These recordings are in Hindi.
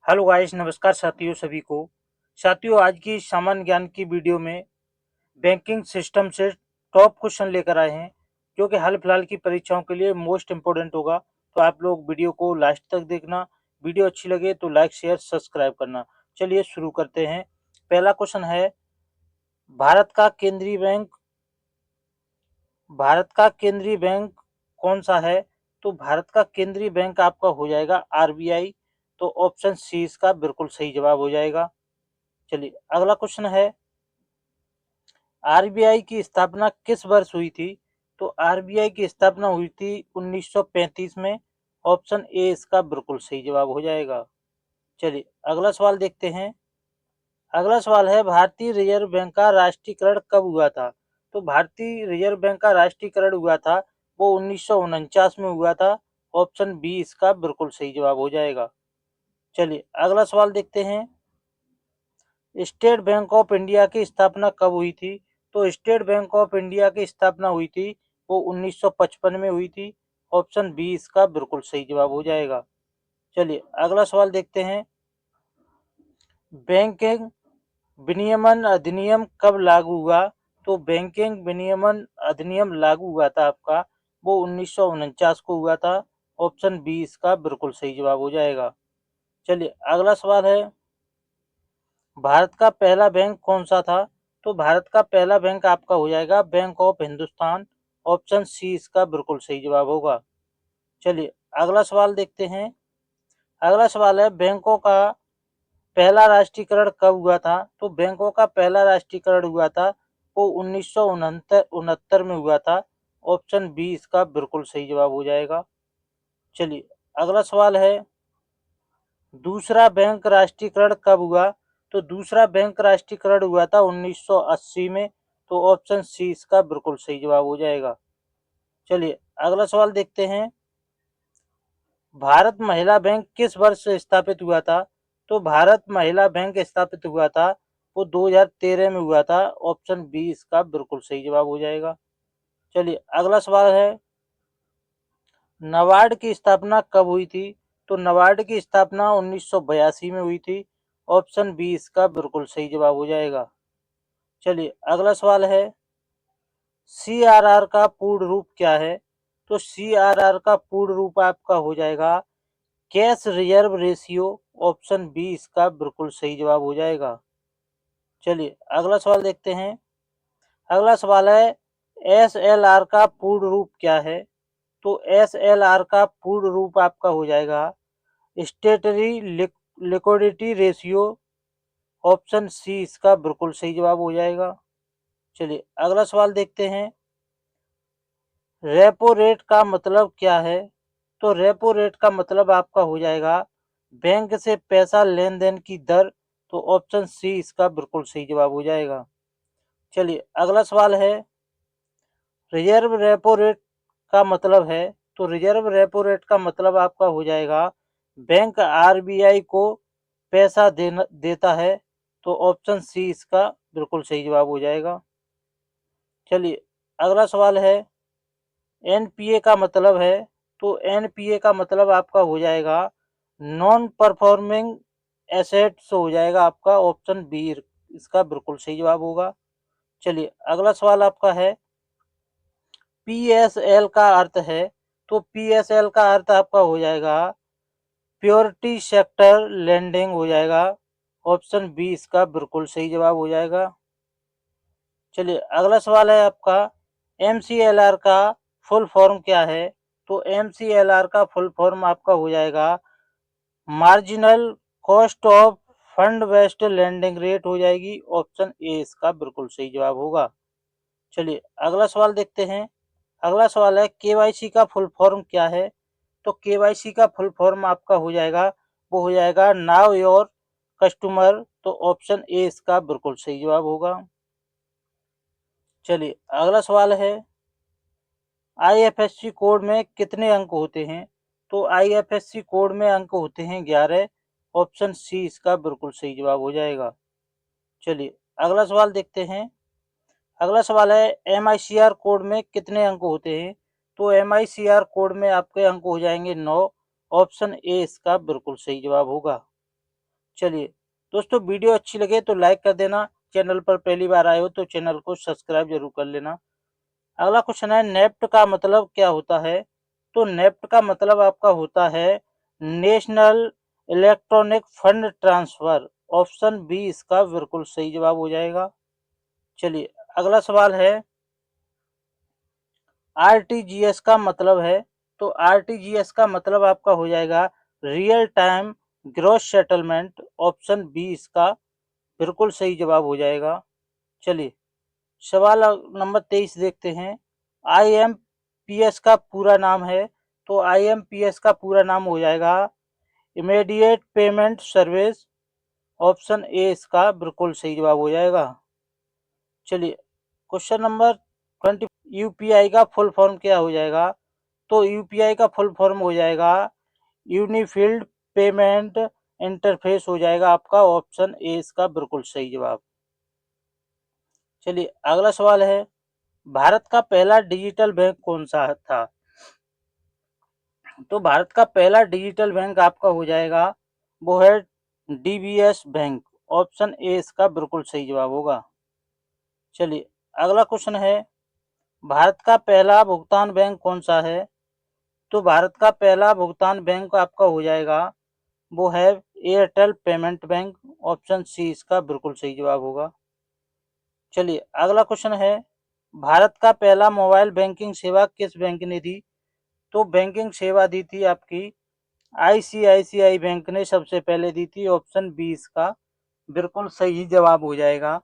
हेलो गाइस, नमस्कार साथियों। सभी को साथियों, आज की सामान्य ज्ञान की वीडियो में बैंकिंग सिस्टम से टॉप क्वेश्चन लेकर आए हैं, जो कि हाल फिलहाल की परीक्षाओं के लिए मोस्ट इम्पोर्टेंट होगा। तो आप लोग वीडियो को लास्ट तक देखना। वीडियो अच्छी लगे तो लाइक शेयर सब्सक्राइब करना। चलिए शुरू करते हैं। पहला क्वेश्चन है, भारत का केंद्रीय बैंक भारत का केंद्रीय बैंक कौन सा है? तो भारत का केंद्रीय बैंक आपका हो जाएगा आरबीआई। तो ऑप्शन सी इसका बिल्कुल सही जवाब हो जाएगा। चलिए अगला क्वेश्चन है, आरबीआई की स्थापना किस वर्ष हुई थी? तो आरबीआई की स्थापना हुई थी 1935 में। ऑप्शन ए इसका बिल्कुल सही जवाब हो जाएगा। चलिए अगला सवाल देखते हैं। अगला सवाल है, भारतीय रिजर्व बैंक का राष्ट्रीयकरण कब हुआ था? तो भारतीय रिजर्व बैंक का राष्ट्रीयकरण हुआ था वो 1949 में हुआ था। ऑप्शन बी इसका बिल्कुल सही जवाब हो जाएगा। चलिए अगला सवाल देखते हैं। स्टेट बैंक ऑफ इंडिया की स्थापना कब हुई थी? तो स्टेट बैंक ऑफ इंडिया की स्थापना हुई थी वो 1955 में हुई थी। ऑप्शन बी इसका बिल्कुल सही जवाब हो जाएगा। चलिए अगला सवाल देखते हैं। बैंकिंग विनियमन अधिनियम कब लागू हुआ? तो बैंकिंग विनियमन अधिनियम लागू हुआ था आपका वो 1949 को हुआ था। ऑप्शन बी इसका बिल्कुल सही जवाब हो जाएगा। चलिए अगला सवाल है, भारत का पहला बैंक कौन सा था? तो भारत का पहला बैंक आपका हो जाएगा bank of Hindustan. Option C इसका बिल्कुल सही जवाब होगा। चलिए अगला सवाल देखते हैं। अगला सवाल है, बैंकों का पहला राष्ट्रीयकरण कब हुआ था? तो बैंकों का पहला राष्ट्रीयकरण हुआ था वो 1969 में हुआ था। ऑप्शन बी इसका बिल्कुल सही जवाब हो जाएगा। चलिए अगला सवाल है, दूसरा बैंक राष्ट्रीयकरण कब हुआ? तो दूसरा बैंक राष्ट्रीयकरण हुआ था 1980 में। तो ऑप्शन सी इसका बिल्कुल सही जवाब हो जाएगा। चलिए अगला सवाल देखते हैं। भारत महिला बैंक किस वर्ष स्थापित हुआ था? तो भारत महिला बैंक स्थापित हुआ था वो 2013 में हुआ था। ऑप्शन बी इसका बिल्कुल सही जवाब हो जाएगा। चलिए अगला सवाल है, नबार्ड की स्थापना कब हुई थी? तो नबार्ड की स्थापना 1982 में हुई थी। ऑप्शन बी इसका बिल्कुल सही जवाब हो जाएगा। चलिए अगला सवाल है, सीआरआर का पूर्ण रूप क्या है? तो सीआरआर का पूर्ण रूप आपका हो जाएगा cash reserve ratio. Option B इसका बिल्कुल सही जवाब हो जाएगा। चलिए अगला सवाल देखते हैं। अगला सवाल है, एसएलआर का पूर्ण रूप क्या है? तो एसएलआर का पूर्ण रूप आपका हो जाएगा statutory liquidity ratio. Option C इसका बिल्कुल सही जवाब हो जाएगा। चलिए अगला सवाल देखते हैं। रेपो रेट का मतलब क्या है? तो रेपो रेट का मतलब आपका हो जाएगा बैंक से पैसा लेन देन की दर। तो ऑप्शन सी इसका बिल्कुल सही जवाब हो जाएगा। चलिए अगला सवाल है, रिजर्व रेपो रेट का मतलब है? तो रिजर्व रेपो रेट का मतलब आपका हो जाएगा बैंक आरबीआई को पैसा देता है। तो ऑप्शन सी इसका बिल्कुल सही जवाब हो जाएगा। चलिए अगला सवाल है, एनपीए का मतलब है? तो एनपीए का मतलब आपका हो जाएगा नॉन परफॉर्मिंग एसेट्स हो जाएगा आपका। ऑप्शन बी इसका बिल्कुल सही जवाब होगा। चलिए अगला सवाल आपका है, पीएसएल का अर्थ है? तो पीएसएल का अर्थ आपका हो जाएगा प्योरिटी सेक्टर लेंडिंग हो जाएगा। ऑप्शन बी इसका बिल्कुल सही जवाब हो जाएगा। चलिए अगला सवाल है आपका, एमसीएलआर का फुल फॉर्म क्या है? तो एमसीएलआर का फुल फॉर्म आपका हो जाएगा marginal cost of fund based lending rate हो जाएगी। ऑप्शन ए इसका बिल्कुल सही जवाब होगा। चलिए अगला सवाल देखते हैं। अगला सवाल है, केवाईसी का फुल फॉर्म क्या है? तो केवाईसी का फुल फॉर्म आपका हो जाएगा वो हो जाएगा नाउ योर कस्टमर। तो ऑप्शन ए इसका बिल्कुल सही जवाब होगा। चलिए अगला सवाल है, आईएफएससी कोड में कितने अंक होते हैं? तो आईएफएससी कोड में अंक होते हैं 11। ऑप्शन सी इसका बिल्कुल सही जवाब हो जाएगा। चलिए अगला सवाल देखते हैं। अगला सवाल है, एमआईसीआर कोड में कितने अंक होते हैं? तो एमआईसीआर कोड में आपके अंक हो जाएंगे 9। ऑप्शन ए इसका बिल्कुल सही जवाब होगा। चलिए दोस्तों, वीडियो अच्छी लगे तो लाइक कर देना, चैनल पर पहली बार आए हो तो चैनल को सब्सक्राइब जरूर कर लेना। अगला क्वेश्चन है, नेफ्ट का मतलब क्या होता है? तो नेफ्ट का मतलब आपका होता है national electronic fund transfer. Option B इसका बिल्कुल सही जवाब हो जाएगा। चलिए अगला सवाल है, आरटीजीएस का मतलब है? तो आरटीजीएस का मतलब आपका हो जाएगा real time gross settlement. Option B इसका बिल्कुल सही जवाब हो जाएगा। चलिए सवाल नंबर 23 देखते हैं। आईएमपीएस का पूरा नाम है? तो आईएमपीएस का पूरा नाम हो जाएगा immediate payment service. Option A इसका बिल्कुल सही जवाब हो जाएगा। चलिए क्वेश्चन नंबर 20, यूपीआई का फुल फॉर्म क्या हो जाएगा? तो यूपीआई का फुल फॉर्म हो जाएगा यूनिफिल्ड पेमेंट इंटरफेस हो जाएगा आपका। ऑप्शन ए इसका बिल्कुल सही जवाब। चलिए अगला सवाल है, भारत का पहला डिजिटल बैंक कौन सा था? तो भारत का पहला डिजिटल बैंक आपका हो जाएगा, वो है डीबीएस बैंक। ऑप्शन ए इसका बिल्कुल सही जवाब होगा। चलिए अगला क्वेश्चन है, भारत का पहला भुगतान बैंक कौन सा है? तो भारत का पहला भुगतान बैंक आपका हो जाएगा, वो है Airtel payment bank. Option C इसका बिल्कुल सही जवाब होगा। चलिए अगला क्वेश्चन है, भारत का पहला मोबाइल बैंकिंग सेवा किस बैंक ने दी? तो बैंकिंग सेवा दी थी आपकी आईसीआईसीआई बैंक ने सबसे पहले दी थी। ऑप्शन बी इसका बिल्कुल सही जवाब हो जाएगा।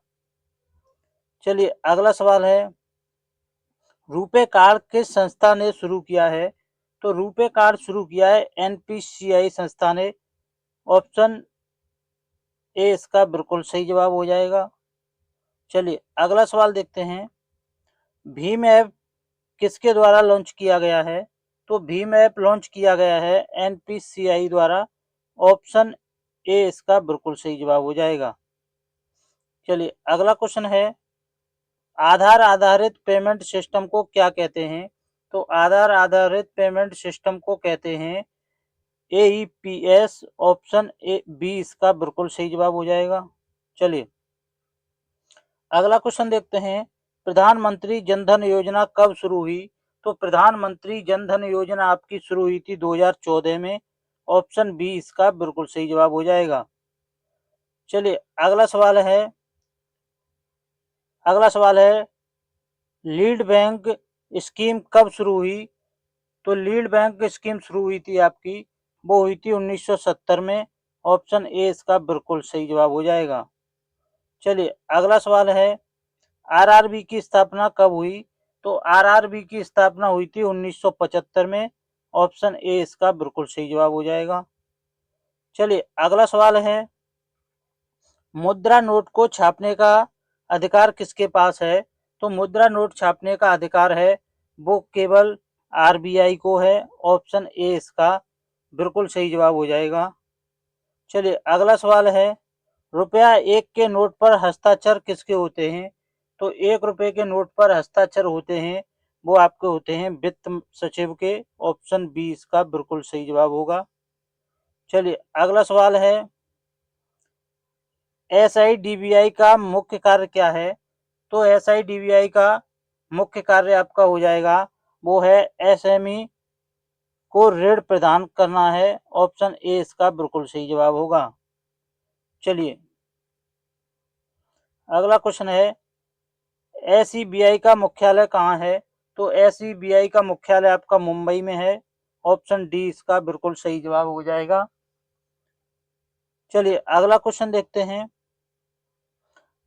चलिए अगला सवाल है, रुपे कार्ड किस संस्था ने शुरू किया है? तो रुपे कार्ड शुरू किया है एनपीसीआई संस्था ने। ऑप्शन ए इसका बिल्कुल सही जवाब हो जाएगा। चलिए अगला सवाल देखते हैं, भीम ऐप किसके द्वारा लॉन्च किया गया है? तो भीम ऐप लॉन्च किया गया है एनपीसीआई द्वारा। ऑप्शन ए इसका बिल्कुल सही जवाब हो जाएगा। चलिए अगला क्वेश्चन है, आधार आधारित पेमेंट सिस्टम को क्या कहते हैं? तो आधार आधारित पेमेंट सिस्टम को कहते हैं एईपीएस। ऑप्शन ए बी इसका बिल्कुल सही जवाब हो जाएगा। चलिए अगला क्वेश्चन देखते हैं, प्रधानमंत्री जनधन योजना कब शुरू हुई? तो प्रधानमंत्री जनधन योजना आपकी शुरू हुई थी 2014 में। ऑप्शन बी इसका बिल्कुल सही जवाब हो जाएगा। चलिए अगला सवाल है, लीड बैंक स्कीम कब शुरू हुई? तो लीड बैंक स्कीम शुरू हुई थी आपकी, वो हुई थी 1970 में। ऑप्शन ए इसका बिल्कुल सही जवाब हो जाएगा। चलिए अगला सवाल है, आरआरबी की स्थापना कब हुई? तो आरआरबी की स्थापना हुई थी 1975 में। ऑप्शन ए इसका बिल्कुल सही जवाब हो जाएगा। चलिए अगला सवाल है, मुद्रा नोट को छापने का अधिकार किसके पास है? तो मुद्रा नोट छापने का अधिकार है वो केवल आरबीआई को है। ऑप्शन ए इसका बिल्कुल सही जवाब हो जाएगा। चलिए अगला सवाल है, रुपया एक के नोट पर हस्ताक्षर किसके होते हैं? तो 1 रुपए के नोट पर हस्ताक्षर होते हैं वो आपके होते हैं वित्त सचिव के। ऑप्शन बी इसका बिल्कुल सही जवाब होगा। चलिए अगला सवाल है, एसआईडीबीआई का मुख्य कार्य क्या है? तो एसआईडीबीआई का मुख्य कार्य आपका हो जाएगा, वो है एसएमई को ऋण प्रदान करना है। ऑप्शन ए इसका बिल्कुल सही जवाब होगा। चलिए अगला क्वेश्चन है, एसईबीआई का मुख्यालय कहाँ है? तो एसईबीआई का मुख्यालय आपका मुंबई में है। ऑप्शन डी इसका बिल्कुल सही जवाब हो जाएगा। चलिए अगला क्वेश्चन देखते हैं,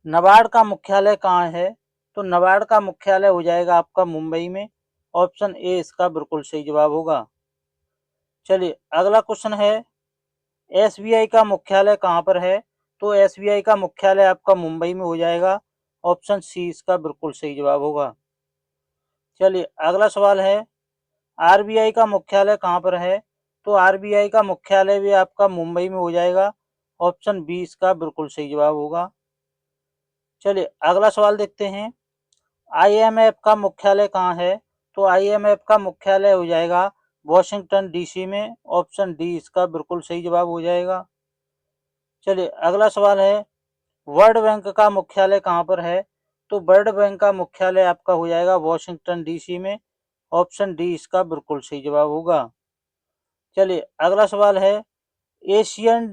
नबार्ड का मुख्यालय कहाँ है? तो नबार्ड का मुख्यालय हो जाएगा आपका मुंबई में। ऑप्शन ए इसका बिल्कुल सही जवाब होगा। चलिए अगला क्वेश्चन है, एसबीआई का मुख्यालय कहाँ पर है? तो एसबीआई का मुख्यालय आपका मुंबई में हो जाएगा। ऑप्शन सी इसका बिल्कुल सही जवाब होगा। चलिए अगला सवाल है, आरबीआई का मुख्यालय कहाँ पर है? तो आरबीआई का मुख्यालय भी आपका मुंबई में हो जाएगा। ऑप्शन बी इसका बिल्कुल सही जवाब होगा। चलिए अगला सवाल देखते हैं, आईएमएफ का मुख्यालय कहाँ है? तो आईएमएफ का मुख्यालय हो जाएगा वॉशिंगटन डीसी में। ऑप्शन डी इसका बिल्कुल सही जवाब हो जाएगा। चलिए अगला सवाल है, वर्ल्ड बैंक का मुख्यालय कहाँ पर है? तो वर्ल्ड बैंक का मुख्यालय आपका हो जाएगा वॉशिंगटन डीसी में। ऑप्शन डी इसका बिल्कुल सही जवाब होगा। चलिए अगला सवाल है, एशियन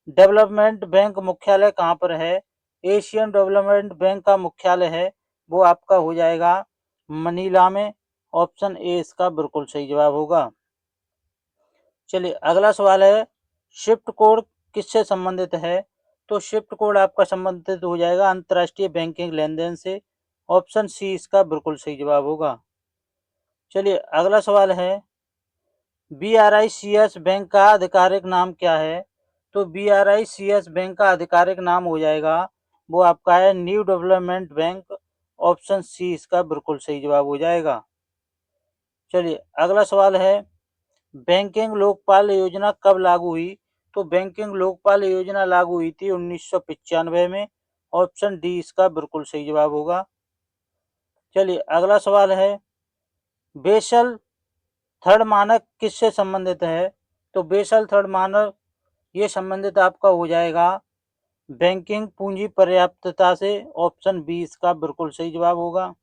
डेवलपमेंट बैंक मुख्यालय कहाँ पर है? एशियन डेवलपमेंट बैंक का मुख्यालय है वो आपका हो जाएगा मनीला में। ऑप्शन ए इसका बिल्कुल सही जवाब होगा। चलिए अगला सवाल है, शिफ्ट कोड किससे संबंधित है? तो शिफ्ट कोड आपका संबंधित हो जाएगा अंतर्राष्ट्रीय बैंकिंग लेन देन से। ऑप्शन सी इसका बिल्कुल सही जवाब होगा। चलिए अगला सवाल है, BRICS बैंक का आधिकारिक नाम क्या है? तो BRICS बैंक का आधिकारिक नाम हो जाएगा वो आपका है new development bank. Option C इसका बिल्कुल सही जवाब हो जाएगा। चलिए अगला सवाल है, बैंकिंग लोकपाल योजना कब लागू हुई? तो बैंकिंग लोकपाल योजना लागू हुई थी 1995 में। ऑप्शन डी इसका बिल्कुल सही जवाब होगा। चलिए अगला सवाल है, बेसल थर्ड मानक किससे संबंधित है? तो बेसल थर्ड मानक ये संबंधित आपका हो जाएगा बैंकिंग पूंजी पर्याप्तता से। ऑप्शन बी इसका बिल्कुल सही जवाब होगा।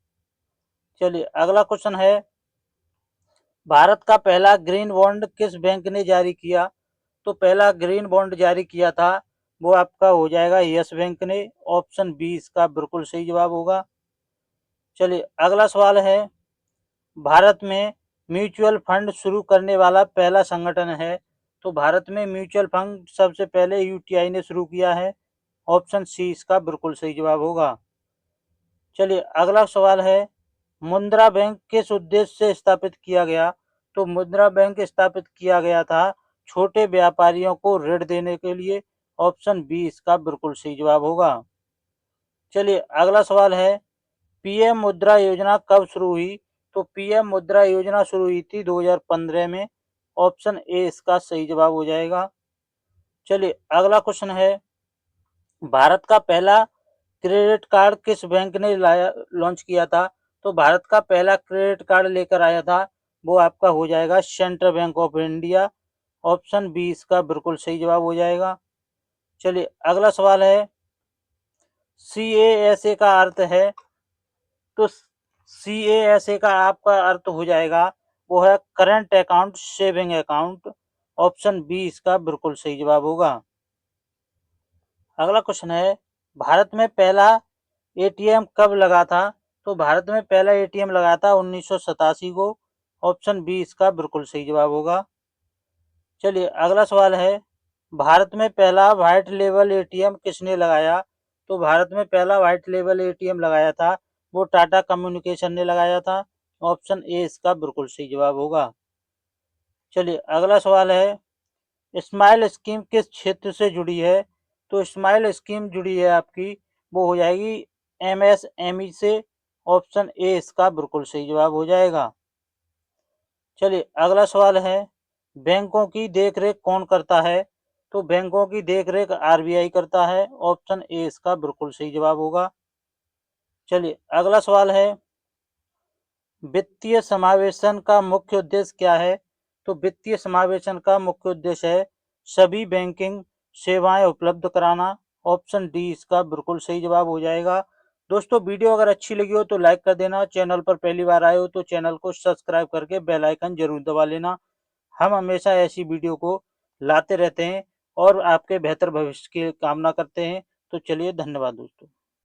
चलिए अगला क्वेश्चन है, भारत का पहला ग्रीन बॉन्ड किस बैंक ने जारी किया? तो पहला ग्रीन बॉन्ड जारी किया था वो आपका हो जाएगा यस बैंक ने। ऑप्शन बी इसका बिल्कुल सही जवाब होगा। चलिए अगला सवाल है, भारत में म्यूचुअल फंड शुरू करने वाला पहला संगठन है? तो भारत में म्यूचुअल फंड सबसे पहले यूटीआई ने शुरू किया है। ऑप्शन सी इसका बिल्कुल सही जवाब होगा। चलिए अगला सवाल है, मुद्रा बैंक किस उद्देश्य से स्थापित किया गया? तो मुद्रा बैंक स्थापित किया गया था छोटे व्यापारियों को ऋण देने के लिए। ऑप्शन बी इसका बिल्कुल सही जवाब होगा। चलिए अगला सवाल है, पीएम मुद्रा योजना कब शुरू हुई? तो पीएम मुद्रा योजना शुरू हुई थी 2015 में। ऑप्शन ए इसका सही जवाब हो जाएगा। चलिए अगला क्वेश्चन है, भारत का पहला क्रेडिट कार्ड किस बैंक ने लॉन्च किया था? तो भारत का पहला क्रेडिट कार्ड लेकर आया था वो आपका हो जाएगा central bank of India. Option B इसका बिल्कुल सही जवाब हो जाएगा। चलिए अगला सवाल है, CASA का अर्थ है? तो CASA का आपका अर्थ हो जाएगा वो है current account saving account. Option B इसका बिल्कुल सही जवाब होगा। अगला क्वेश्चन है, भारत में पहला एटीएम कब लगा था? तो भारत में पहला एटीएम लगा था 1987 को। ऑप्शन बी इसका बिल्कुल सही जवाब होगा। चलिए अगला सवाल है, भारत में पहला व्हाइट लेबल एटीएम किसने लगाया? तो भारत में पहला व्हाइट लेबल एटीएम लगाया था वो टाटा कम्युनिकेशन ने लगाया था। ऑप्शन ए इसका बिल्कुल सही जवाब होगा। चलिए अगला सवाल है, स्माइल स्कीम किस क्षेत्र से जुड़ी है? तो स्माइल स्कीम जुड़ी है आपकी वो हो जाएगी MSME से। ऑप्शन ए इसका बिल्कुल सही जवाब हो जाएगा। चलिए अगला सवाल है, बैंकों की देखरेख कौन करता है? तो बैंकों की देखरेख आरबीआई करता है। ऑप्शन ए इसका बिल्कुल सही जवाब होगा। चलिए अगला सवाल है, वित्तीय समावेशन का मुख्य उद्देश्य क्या है? तो वित्तीय समावेशन का मुख्य उद्देश्य है सभी बैंकिंग सेवाएं उपलब्ध कराना। ऑप्शन डी इसका बिल्कुल सही जवाब हो जाएगा। दोस्तों वीडियो अगर अच्छी लगी हो तो लाइक कर देना, चैनल पर पहली बार आए हो तो चैनल को सब्सक्राइब करके बेल आइकन जरूर दबा लेना। हम हमेशा ऐसी वीडियो को लाते रहते हैं और आपके बेहतर भविष्य की कामना करते हैं। तो चलिए धन्यवाद दोस्तों।